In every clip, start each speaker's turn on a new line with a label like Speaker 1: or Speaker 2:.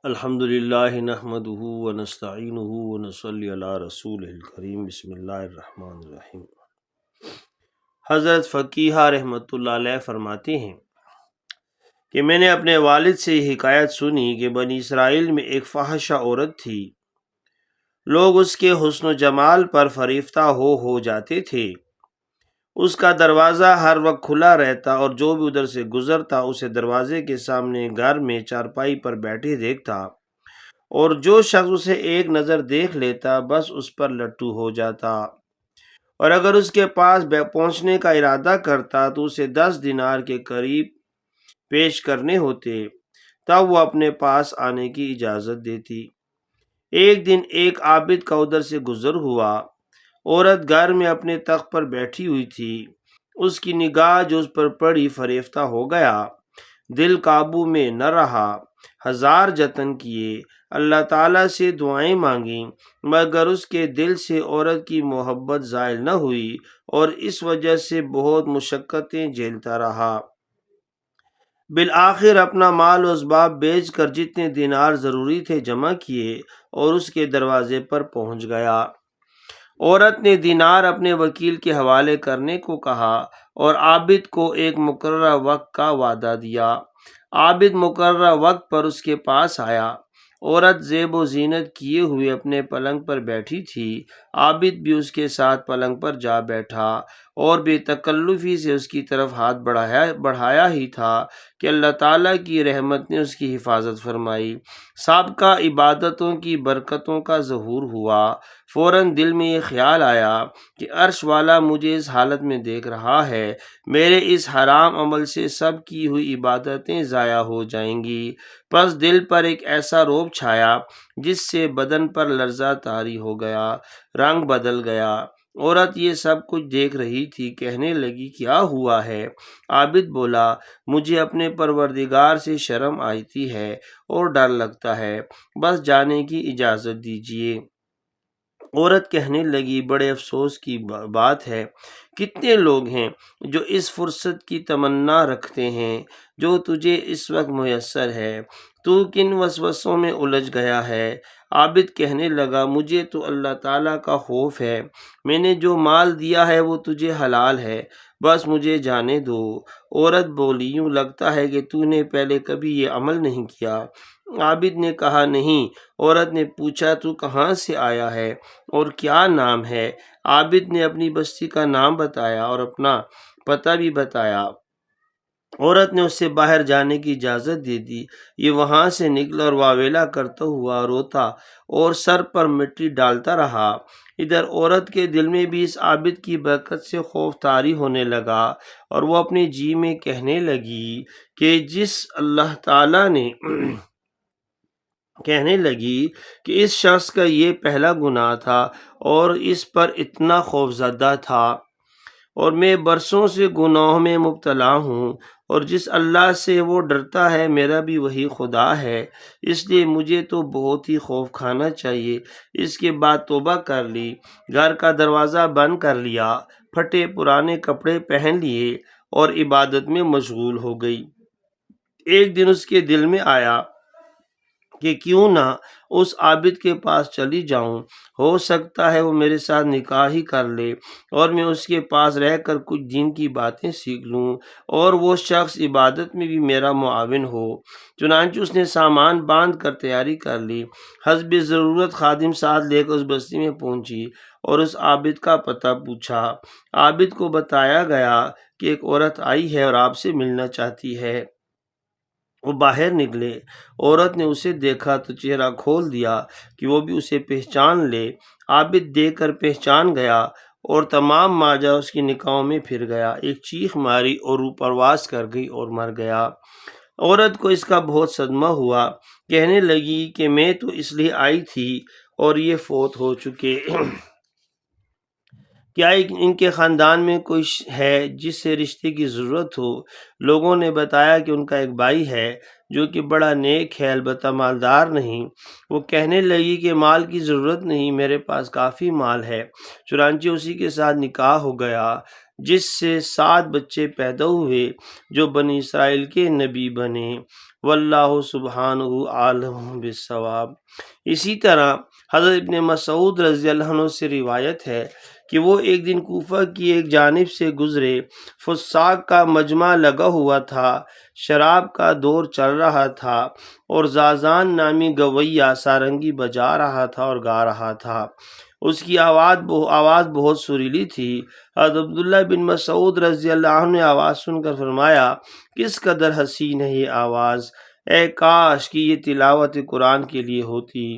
Speaker 1: الحمدللہ نحمدہ ونستعینہ ونصلی علی رسولہ الکریم بسم اللہ الرحمن الرحیم۔ حضرت فقیہ رحمۃ اللہ علیہ فرماتے ہیں کہ میں نے اپنے والد سے یہ حکایت سنی کہ بنی اسرائیل میں ایک فاحشہ عورت تھی۔ لوگ اس کے حسن و جمال پر فریفتہ ہو جاتے تھے۔ اس کا دروازہ ہر وقت کھلا رہتا اور جو بھی ادھر سے گزرتا اسے دروازے کے سامنے گھر میں چارپائی پر بیٹھے دیکھتا، اور جو شخص اسے ایک نظر دیکھ لیتا بس اس پر لٹو ہو جاتا، اور اگر اس کے پاس پہنچنے کا ارادہ کرتا تو اسے 10 دینار کے قریب پیش کرنے ہوتے، تب وہ اپنے پاس آنے کی اجازت دیتی۔ ایک دن ایک عابد کا ادھر سے گزر ہوا۔ عورت گھر میں اپنے تخت پر بیٹھی ہوئی تھی۔ اس کی نگاہ جو اس پر پڑی فریفتہ ہو گیا۔ دل قابو میں نہ رہا۔ ہزار جتن کیے، اللہ تعالیٰ سے دعائیں مانگیں، مگر اس کے دل سے عورت کی محبت زائل نہ ہوئی، اور اس وجہ سے بہت مشقتیں جھیلتا رہا۔ بالآخر اپنا مال و اسباب بیچ کر جتنے دینار ضروری تھے جمع کیے اور اس کے دروازے پر پہنچ گیا۔ عورت نے دینار اپنے وکیل کے حوالے کرنے کو کہا اور عابد کو ایک مقررہ وقت کا وعدہ دیا۔ عابد مقررہ وقت پر اس کے پاس آیا۔ عورت زیب و زینت کیے ہوئے اپنے پلنگ پر بیٹھی تھی۔ عابد بھی اس کے ساتھ پلنگ پر جا بیٹھا اور بے تکلفی سے اس کی طرف ہاتھ بڑھایا ہی تھا کہ اللہ تعالیٰ کی رحمت نے اس کی حفاظت فرمائی۔ سابقہ عبادتوں کی برکتوں کا ظہور ہوا۔ فوراً دل میں یہ خیال آیا کہ عرش والا مجھے اس حالت میں دیکھ رہا ہے، میرے اس حرام عمل سے سب کی ہوئی عبادتیں ضائع ہو جائیں گی۔ پس دل پر ایک ایسا رعب چھایا جس سے بدن پر لرزہ طاری ہو گیا، رنگ بدل گیا۔ عورت یہ سب کچھ دیکھ رہی تھی، کہنے لگی کیا ہوا ہے؟ عابد بولا مجھے اپنے پروردگار سے شرم آتی ہے اور ڈر لگتا ہے، بس جانے کی اجازت دیجیے۔ عورت کہنے لگی بڑے افسوس کی بات ہے، کتنے لوگ ہیں جو اس فرصت کی تمنا رکھتے ہیں جو تجھے اس وقت میسر ہے، تو کن وسوسوں میں الجھ گیا ہے؟ عابد کہنے لگا مجھے تو اللہ تعالیٰ کا خوف ہے، میں نے جو مال دیا ہے وہ تجھے حلال ہے، بس مجھے جانے دو۔ عورت بولی یوں لگتا ہے کہ تو نے پہلے کبھی یہ عمل نہیں کیا۔ عابد نے کہا نہیں۔ عورت نے پوچھا تو کہاں سے آیا ہے اور کیا نام ہے؟ عابد نے اپنی بستی کا نام بتایا اور اپنا پتہ بھی بتایا۔ عورت نے اس سے باہر جانے کی اجازت دے دی۔ یہ وہاں سے نکلا اور واویلا کرتا ہوا روتا اور سر پر مٹی ڈالتا رہا۔ ادھر عورت کے دل میں بھی اس عابد کی برکت سے خوف طاری ہونے لگا، اور وہ اپنے جی میں کہنے لگی کہ اس شخص کا یہ پہلا گناہ تھا اور اس پر اتنا خوف زدہ تھا، اور میں برسوں سے گناہوں میں مبتلا ہوں، اور جس اللہ سے وہ ڈرتا ہے میرا بھی وہی خدا ہے، اس لیے مجھے تو بہت ہی خوف کھانا چاہیے۔ اس کے بعد توبہ کر لی، گھر کا دروازہ بند کر لیا، پھٹے پرانے کپڑے پہن لیے اور عبادت میں مشغول ہو گئی۔ ایک دن اس کے دل میں آیا کہ کیوں نہ اس عابد کے پاس چلی جاؤں، ہو سکتا ہے وہ میرے ساتھ نکاح ہی کر لے اور میں اس کے پاس رہ کر کچھ دین کی باتیں سیکھ لوں، اور وہ شخص عبادت میں بھی میرا معاون ہو۔ چنانچہ اس نے سامان باندھ کر تیاری کر لی، حسب ضرورت خادم ساتھ لے کر اس بستی میں پہنچی اور اس عابد کا پتہ پوچھا۔ عابد کو بتایا گیا کہ ایک عورت آئی ہے اور آپ سے ملنا چاہتی ہے۔ وہ باہر نکلے۔ عورت نے اسے دیکھا تو چہرہ کھول دیا کہ وہ بھی اسے پہچان لے۔ عابد دیکھ کر پہچان گیا اور تمام ماجرا اس کی نگاہوں میں پھر گیا۔ ایک چیخ ماری اور روح پرواز کر گئی اور مر گیا۔ عورت کو اس کا بہت صدمہ ہوا، کہنے لگی کہ میں تو اس لیے آئی تھی اور یہ فوت ہو چکے۔ کیا ان کے خاندان میں کوئی ہے جس سے رشتے کی ضرورت ہو؟ لوگوں نے بتایا کہ ان کا ایک بھائی ہے جو کہ بڑا نیک ہے، البتہ مالدار نہیں۔ وہ کہنے لگی کہ مال کی ضرورت نہیں، میرے پاس کافی مال ہے۔ چنانچہ اسی کے ساتھ نکاح ہو گیا، جس سے 7 بچے پیدا ہوئے جو بنی اسرائیل کے نبی بنے۔ واللہ سبحانہ عالم بالصواب۔ اسی طرح حضرت ابن مسعود رضی اللہ عنہ سے روایت ہے کہ وہ ایک دن کوفہ کی ایک جانب سے گزرے، فساق کا مجمع لگا ہوا تھا، شراب کا دور چل رہا تھا اور زازان نامی گویہ سارنگی بجا رہا تھا اور گا رہا تھا۔ اس کی آواز بہت سریلی تھی۔ حضرت عبداللہ بن مسعود رضی اللہ عنہ نے آواز سن کر فرمایا، کس قدر حسین ہے یہ آواز، اے کاش کہ یہ تلاوت قرآن کے لیے ہوتی۔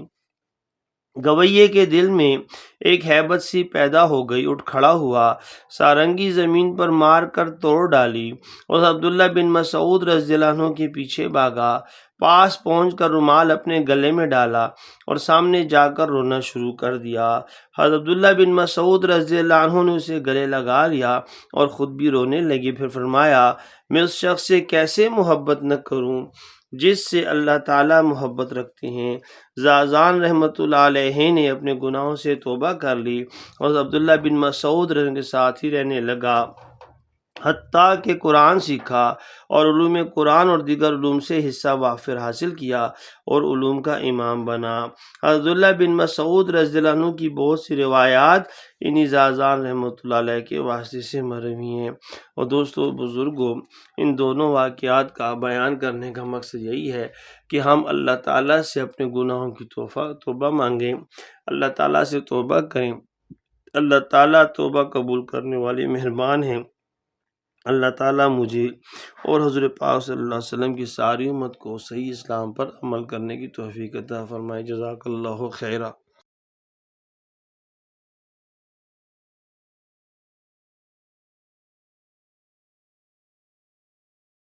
Speaker 1: گویے کے دل میں ایک ہیبت سی پیدا ہو گئی، اٹھ کھڑا ہوا، سارنگی زمین پر مار کر توڑ ڈالی اور عبداللہ بن مسعود رضی اللہ عنہ کے پیچھے بھاگا۔ پاس پہنچ کر رومال اپنے گلے میں ڈالا اور سامنے جا کر رونا شروع کر دیا۔ حضرت عبداللہ بن مسعود رضی اللہ عنہ نے اسے گلے لگا لیا اور خود بھی رونے لگے۔ پھر فرمایا، میں اس شخص سے کیسے محبت نہ کروں جس سے اللہ تعالیٰ محبت رکھتے ہیں۔ زازان رحمۃ اللہ علیہ نے اپنے گناہوں سے توبہ کر لی اور عبداللہ بن مسعود رضی اللہ عنہ کے ساتھ ہی رہنے لگا، حتیٰ کہ قرآن سیکھا اور علوم قرآن اور دیگر علوم سے حصہ وافر حاصل کیا اور علوم کا امام بنا۔ عبداللہ بن مسعود رضی اللہ عنہ کی بہت سی روایات انہی زازان رحمۃ اللہ علیہ کے واسطے سے مروی ہیں۔ اور دوستو بزرگوں، ان دونوں واقعات کا بیان کرنے کا مقصد یہی ہے کہ ہم اللہ تعالیٰ سے اپنے گناہوں کی توبہ مانگیں، اللہ تعالیٰ سے توبہ کریں۔ اللہ تعالیٰ توبہ قبول کرنے والے مہربان ہیں۔ اللہ تعالیٰ مجھے اور حضور پاک صلی اللہ علیہ وسلم کی ساری امت کو صحیح اسلام پر عمل کرنے کی توفیق عطا فرمائے۔ جزاک اللہ خیرہ۔